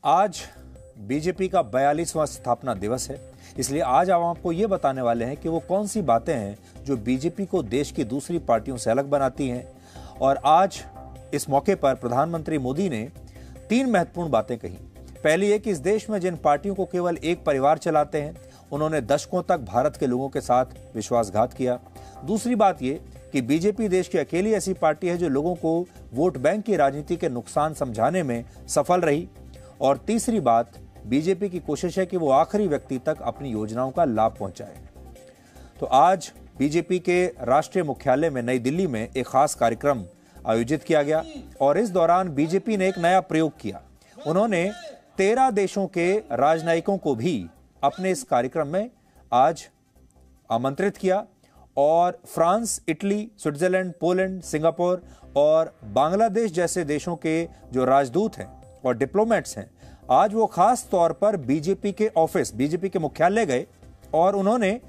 आज बीजेपी का 42वां स्थापना दिवस है, इसलिए आज हम आपको ये बताने वाले हैं कि वो कौन सी बातें हैं जो बीजेपी को देश की दूसरी पार्टियों से अलग बनाती हैं। और आज इस मौके पर प्रधानमंत्री मोदी ने 3 महत्वपूर्ण बातें कही। पहली है कि इस देश में जिन पार्टियों को केवल एक परिवार चलाते हैं, उन्होंने दशकों तक भारत के लोगों के साथ विश्वासघात किया। दूसरी बात यह कि बीजेपी देश की अकेली ऐसी पार्टी है जो लोगों को वोट बैंक की राजनीति के नुकसान समझाने में सफल रही। और तीसरी बात, बीजेपी की कोशिश है कि वो आखिरी व्यक्ति तक अपनी योजनाओं का लाभ पहुंचाए। तो आज बीजेपी के राष्ट्रीय मुख्यालय में नई दिल्ली में एक खास कार्यक्रम आयोजित किया गया और इस दौरान बीजेपी ने एक नया प्रयोग किया। उन्होंने 13 देशों के राजनयिकों को भी अपने इस कार्यक्रम में आज आमंत्रित किया और France, Italy, Switzerland, Poland, Singapore और बांग्लादेश जैसे देशों के जो राजदूत हैं और डिप्लोमेट्स हैं, आज वो खास तौर पर बीजेपी के ऑफिस, बीजेपी के मुख्यालय गए और उन्होंने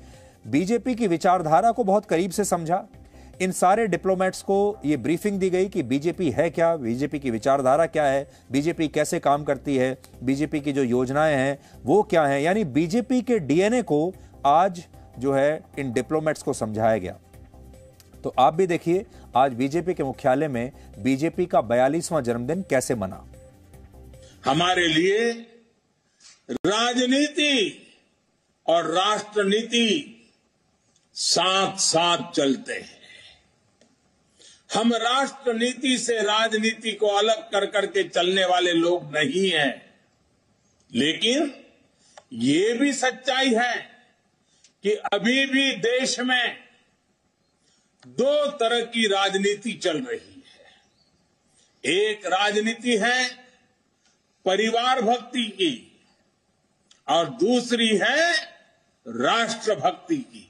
बीजेपी की विचारधारा को बहुत करीब से समझा। इन सारे डिप्लोमेट्स को ये ब्रीफिंग दी गई कि बीजेपी है क्या, बीजेपी की विचारधारा क्या है, बीजेपी कैसे काम करती है, बीजेपी की जो योजनाएं हैं वो क्या हैं। यानी बीजेपी के डीएनए को आज जो है इन डिप्लोमेट्स को समझाया गया। तो आप भी देखिए आज बीजेपी के मुख्यालय में बीजेपी का 42वां जन्मदिन कैसे मना। हमारे लिए राजनीति और राष्ट्रनीति साथ साथ चलते हैं। हम राष्ट्रनीति से राजनीति को अलग कर करके चलने वाले लोग नहीं हैं, लेकिन ये भी सच्चाई है कि अभी भी देश में 2 तरह की राजनीति चल रही है। एक राजनीति है परिवार भक्ति की और दूसरी है राष्ट्र भक्ति की।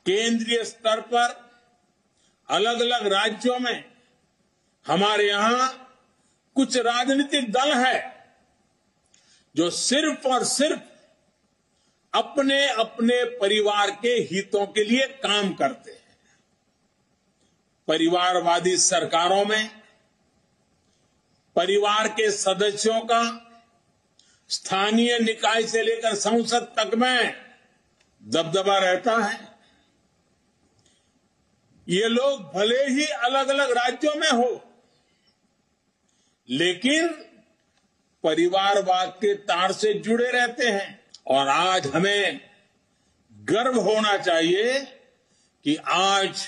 केंद्रीय स्तर पर अलग अलग राज्यों में हमारे यहां कुछ राजनीतिक दल है जो सिर्फ और सिर्फ अपने अपने परिवार के हितों के लिए काम करते हैं। परिवारवादी सरकारों में परिवार के सदस्यों का स्थानीय निकाय से लेकर संसद तक में दबदबा रहता है। ये लोग भले ही अलग अलग राज्यों में हो, लेकिन परिवारवाद के तार से जुड़े रहते हैं। और आज हमें गर्व होना चाहिए कि आज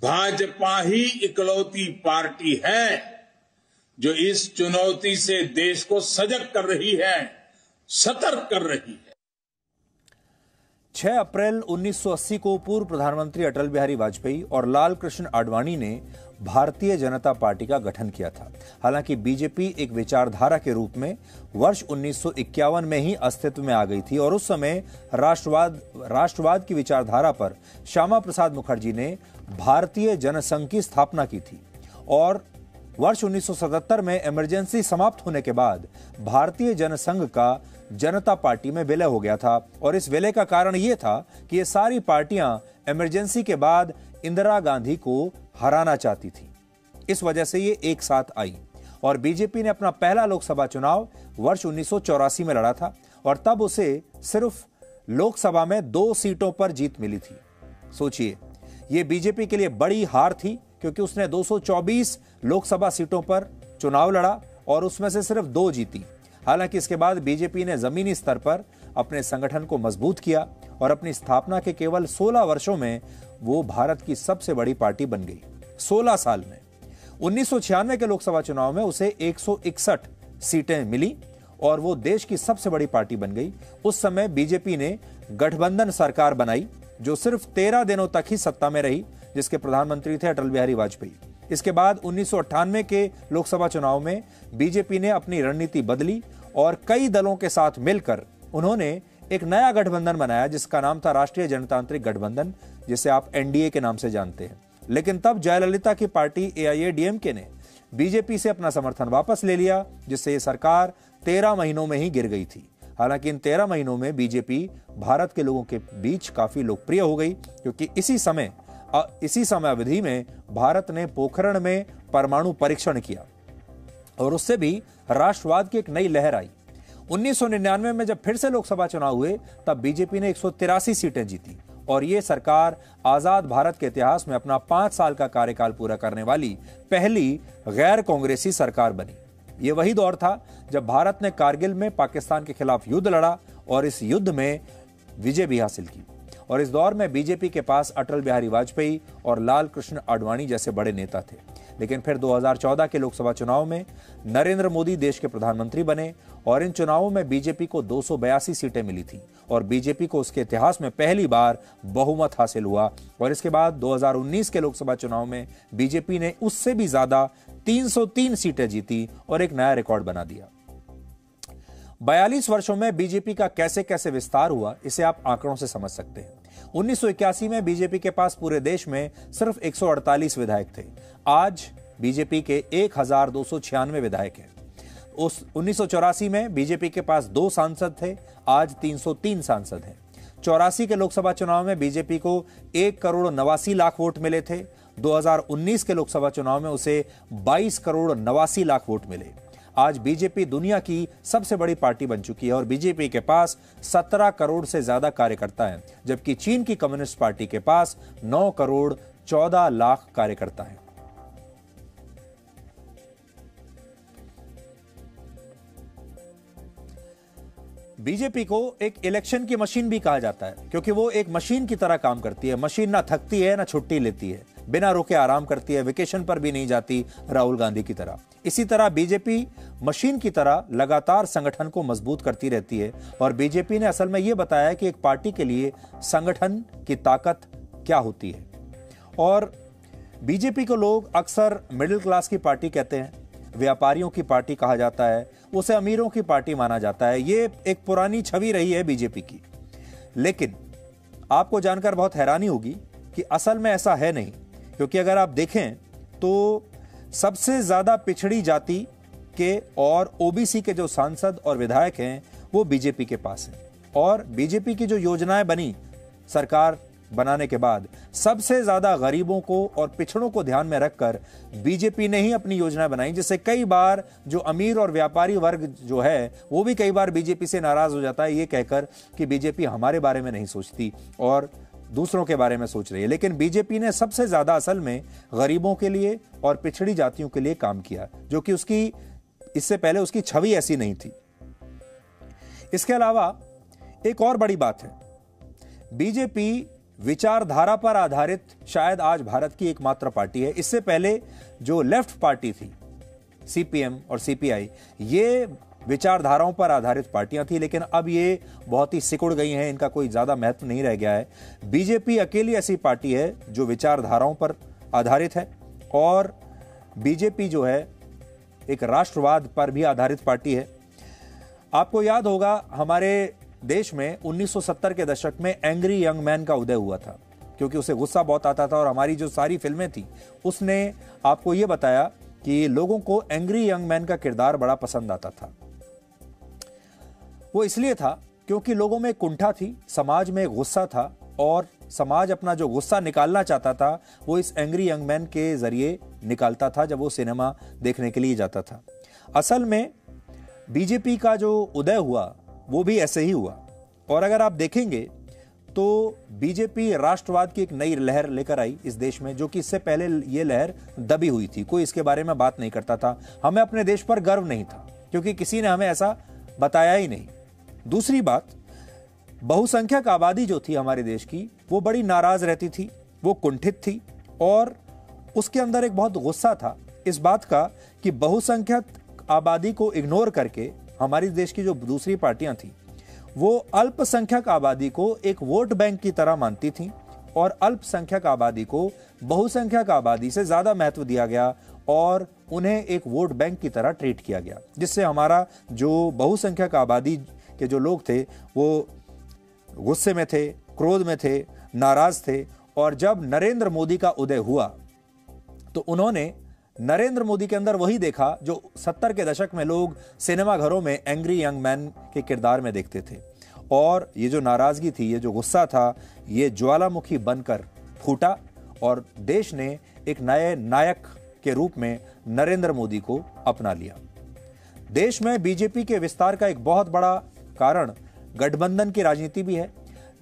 भाजपा ही इकलौती पार्टी है जो इस चुनौती से देश को सजग कर रही है, सतर्क कर रही है। 6 अप्रैल 1980 को पूर्व प्रधानमंत्री अटल बिहारी वाजपेयी और लाल कृष्ण आडवाणी ने भारतीय जनता पार्टी का गठन किया था। हालांकि बीजेपी एक विचारधारा के रूप में वर्ष 1951 में ही अस्तित्व में आ गई थी और उस समय राष्ट्रवाद की विचारधारा पर श्यामा प्रसाद मुखर्जी ने भारतीय जनसंघ की स्थापना की थी। और वर्ष 1977 में इमरजेंसी समाप्त होने के बाद भारतीय जनसंघ का जनता पार्टी में विलय हो गया था। और इस विलय का कारण यह था कि ये सारी पार्टियां इमरजेंसी के बाद इंदिरा गांधी को हराना चाहती थी। इस वजह से ये एक साथ आई और बीजेपी ने अपना पहला लोकसभा चुनाव वर्ष 1984 में लड़ा था और तब उसे सिर्फ लोकसभा में 2 सीटों पर जीत मिली थी। सोचिए, ये बीजेपी के लिए बड़ी हार थी क्योंकि उसने 224 लोकसभा सीटों पर चुनाव लड़ा और उसमें से सिर्फ 2 जीती। हालांकि इसके बाद बीजेपी ने जमीनी स्तर पर अपने संगठन को मजबूत किया और अपनी स्थापना के केवल 16 वर्षों में वो भारत की सबसे बड़ी पार्टी बन गई। 16 साल में 1996 के लोकसभा चुनाव में उसे 161 सीटें मिली और वो देश की सबसे बड़ी पार्टी बन गई। उस समय बीजेपी ने गठबंधन सरकार बनाई जो सिर्फ 13 दिनों तक ही सत्ता में रही, जिसके प्रधानमंत्री थे अटल बिहारी वाजपेयी। इसके बाद 1998 के लोकसभा चुनाव में बीजेपी ने अपनी रणनीति बदली और कई दलों के साथ मिलकर उन्होंने एक नया गठबंधन बनाया जिसका नाम था राष्ट्रीय जनतांत्रिक गठबंधन, जिसे आप एनडीए के नाम से जानते हैं। लेकिन तब जयललिता की पार्टी एआईएडीएमके ने बीजेपी से अपना समर्थन वापस ले लिया, जिससे ये सरकार 13 महीनों में ही गिर गई थी। हालांकि इन 13 महीनों में बीजेपी भारत के लोगों के बीच काफी लोकप्रिय हो गई क्योंकि इसी समय अवधि में भारत ने पोखरण में परमाणु परीक्षण किया और उससे भी राष्ट्रवाद की एक नई लहर आई। 1999 में जब फिर से लोकसभा चुनाव हुए तब बीजेपी ने 183 सीटें जीती और ये सरकार आजाद भारत के इतिहास में अपना 5 साल का कार्यकाल पूरा करने वाली पहली गैर कांग्रेसी सरकार बनी। ये वही दौर था जब भारत ने कारगिल में पाकिस्तान के खिलाफ युद्ध लड़ा और इस युद्ध में विजय भी हासिल की। और इस दौर में बीजेपी के पास अटल बिहारी वाजपेयी और लाल कृष्ण आडवाणी जैसे बड़े नेता थे। लेकिन फिर 2014 के लोकसभा चुनाव में नरेंद्र मोदी देश के प्रधानमंत्री बने और इन चुनावों में बीजेपी को 282 सीटें मिली थी और बीजेपी को उसके इतिहास में पहली बार बहुमत हासिल हुआ। और इसके बाद 2019 के लोकसभा चुनाव में बीजेपी ने उससे भी ज्यादा 303 सीटें जीती और एक नया रिकॉर्ड बना दिया। 42 वर्षों में बीजेपी का कैसे कैसे विस्तार हुआ, इसे आप आंकड़ों से समझ सकते हैं। 1981 में बीजेपी के पास पूरे देश में सिर्फ 148 विधायक थे। आज बीजेपी के 1296 विधायक हैं। उस 1984 में बीजेपी के पास 2 सांसद थे, आज 303 सांसद हैं। 84 के लोकसभा चुनाव में बीजेपी को 1,89,00,000 वोट मिले थे। 2019 के लोकसभा चुनाव में उसे 22,89,00,000 वोट मिले। आज बीजेपी दुनिया की सबसे बड़ी पार्टी बन चुकी है और बीजेपी के पास 17 करोड़ से ज्यादा कार्यकर्ता हैं, जबकि चीन की कम्युनिस्ट पार्टी के पास 9 करोड़ 14 लाख कार्यकर्ता हैं। बीजेपी को एक इलेक्शन की मशीन भी कहा जाता है क्योंकि वो एक मशीन की तरह काम करती है। मशीन ना थकती है ना छुट्टी लेती है, बिना रुके आराम करती है, वेकेशन पर भी नहीं जाती राहुल गांधी की तरह। इसी तरह बीजेपी मशीन की तरह लगातार संगठन को मजबूत करती रहती है और बीजेपी ने असल में यह बताया कि एक पार्टी के लिए संगठन की ताकत क्या होती है। और बीजेपी को लोग अक्सर मिडिल क्लास की पार्टी कहते हैं, व्यापारियों की पार्टी कहा जाता है, उसे अमीरों की पार्टी माना जाता है। ये एक पुरानी छवि रही है बीजेपी की। लेकिन आपको जानकर बहुत हैरानी होगी कि असल में ऐसा है नहीं, क्योंकि अगर आप देखें तो सबसे ज्यादा पिछड़ी जाति के और ओबीसी के जो सांसद और विधायक हैं वो बीजेपी के पास हैं। और बीजेपी की जो योजनाएं बनी सरकार बनाने के बाद, सबसे ज्यादा गरीबों को और पिछड़ों को ध्यान में रखकर बीजेपी ने ही अपनी योजनाएं बनाई, जिससे कई बार जो अमीर और व्यापारी वर्ग जो है वो भी कई बार बीजेपी से नाराज हो जाता है, ये कहकर कि बीजेपी हमारे बारे में नहीं सोचती और दूसरों के बारे में सोच रही है। लेकिन बीजेपी ने सबसे ज्यादा असल में गरीबों के लिए और पिछड़ी जातियों के लिए काम किया, जो कि उसकी इससे पहले उसकी छवि ऐसी नहीं थी। इसके अलावा एक और बड़ी बात है, बीजेपी विचारधारा पर आधारित शायद आज भारत की एकमात्र पार्टी है। इससे पहले जो लेफ्ट पार्टी थी सीपीएम और सीपीआई, ये विचारधाराओं पर आधारित पार्टियां थी, लेकिन अब ये बहुत ही सिकुड़ गई हैं, इनका कोई ज्यादा महत्व नहीं रह गया है। बीजेपी अकेली ऐसी पार्टी है जो विचारधाराओं पर आधारित है और बीजेपी जो है एक राष्ट्रवाद पर भी आधारित पार्टी है। आपको याद होगा हमारे देश में 1970 के दशक में एंग्री यंग मैन का उदय हुआ था, क्योंकि उसे गुस्सा बहुत आता था और हमारी जो सारी फिल्में थी उसने आपको यह बताया कि लोगों को एंग्री यंग मैन का किरदार बड़ा पसंद आता था। वो इसलिए था क्योंकि लोगों में कुंठा थी, समाज में गुस्सा था और समाज अपना जो गुस्सा निकालना चाहता था वो इस एंग्री यंग मैन के जरिए निकालता था जब वो सिनेमा देखने के लिए जाता था। असल में बीजेपी का जो उदय हुआ वो भी ऐसे ही हुआ। और अगर आप देखेंगे तो बीजेपी राष्ट्रवाद की एक नई लहर लेकर आई इस देश में, जो कि इससे पहले ये लहर दबी हुई थी, कोई इसके बारे में बात नहीं करता था। हमें अपने देश पर गर्व नहीं था क्योंकि किसी ने हमें ऐसा बताया ही नहीं। दूसरी बात, बहुसंख्यक आबादी जो थी हमारे देश की वो बड़ी नाराज रहती थी, वो कुंठित थी और उसके अंदर एक बहुत गुस्सा था इस बात का कि बहुसंख्यक आबादी को इग्नोर करके हमारे देश की जो दूसरी पार्टियां थी वो अल्पसंख्यक आबादी को एक वोट बैंक की तरह मानती थी और अल्पसंख्यक आबादी को बहुसंख्यक आबादी से ज्यादा महत्व दिया गया और उन्हें एक वोट बैंक की तरह ट्रीट किया गया, जिससे हमारा जो बहुसंख्यक आबादी के जो लोग थे वो गुस्से में थे, क्रोध में थे, नाराज थे। और जब नरेंद्र मोदी का उदय हुआ तो उन्होंने नरेंद्र मोदी के अंदर वही देखा जो 70 के दशक में लोग सिनेमा घरों में एंग्री यंग मैन के किरदार में देखते थे। और ये जो नाराजगी थी, ये जो गुस्सा था, ये ज्वालामुखी बनकर फूटा और देश ने एक नए नायक के रूप में नरेंद्र मोदी को अपना लिया। देश में बीजेपी के विस्तार का एक बहुत बड़ा कारण गठबंधन की राजनीति भी है।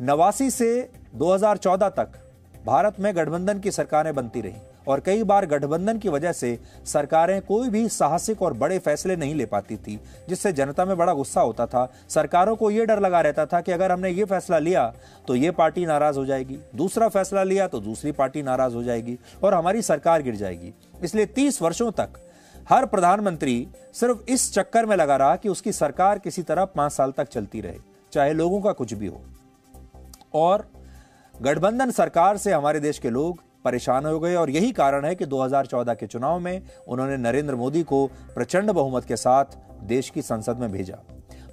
89 से 2014 तक भारत में गठबंधन की सरकारें बनती रही और कई बार गठबंधन की वजह से सरकारें कोई भी साहसिक और बड़े फैसले नहीं ले पाती थी, जिससे जनता में बड़ा गुस्सा होता था। सरकारों को यह डर लगा रहता था कि अगर हमने ये फैसला लिया तो ये पार्टी नाराज हो जाएगी, दूसरा फैसला लिया तो दूसरी पार्टी नाराज हो जाएगी और हमारी सरकार गिर जाएगी। इसलिए 30 वर्षों तक हर प्रधानमंत्री सिर्फ इस चक्कर में लगा रहा कि उसकी सरकार किसी तरह 5 साल तक चलती रहे, चाहे लोगों का कुछ भी हो। और गठबंधन सरकार से हमारे देश के लोग परेशान हो गए और यही कारण है कि 2014 के चुनाव में उन्होंने नरेंद्र मोदी को प्रचंड बहुमत के साथ देश की संसद में भेजा।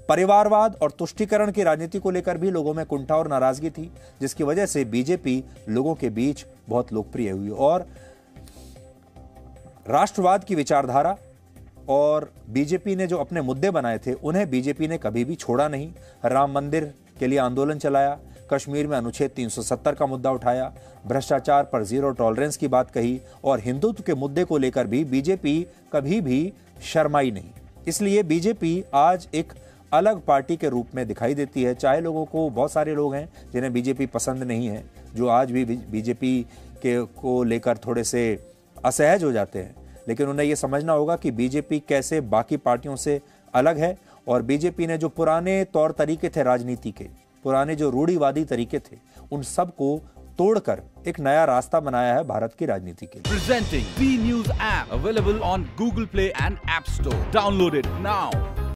परिवारवाद और तुष्टीकरण की राजनीति को लेकर भी लोगों में कुंठा और नाराजगी थी, जिसकी वजह से बीजेपी लोगों के बीच बहुत लोकप्रिय हुई और राष्ट्रवाद की विचारधारा और बीजेपी ने जो अपने मुद्दे बनाए थे उन्हें बीजेपी ने कभी भी छोड़ा नहीं। राम मंदिर के लिए आंदोलन चलाया, कश्मीर में अनुच्छेद 370 का मुद्दा उठाया, भ्रष्टाचार पर जीरो टॉलरेंस की बात कही और हिंदुत्व के मुद्दे को लेकर भी बीजेपी कभी भी शर्माई नहीं। इसलिए बीजेपी आज एक अलग पार्टी के रूप में दिखाई देती है। चाहे लोगों को, बहुत सारे लोग हैं जिन्हें बीजेपी पसंद नहीं है, जो आज भी बीजेपी के को लेकर थोड़े से असहज हो जाते हैं, लेकिन उन्हें यह समझना होगा कि बीजेपी कैसे बाकी पार्टियों से अलग है और बीजेपी ने जो पुराने तौर तरीके थे राजनीति के, पुराने जो रूढ़िवादी तरीके थे, उन सब को तोड़कर एक नया रास्ता बनाया है भारत की राजनीति के लिए। Presenting B News app available on Google Play and App Store. Download it now.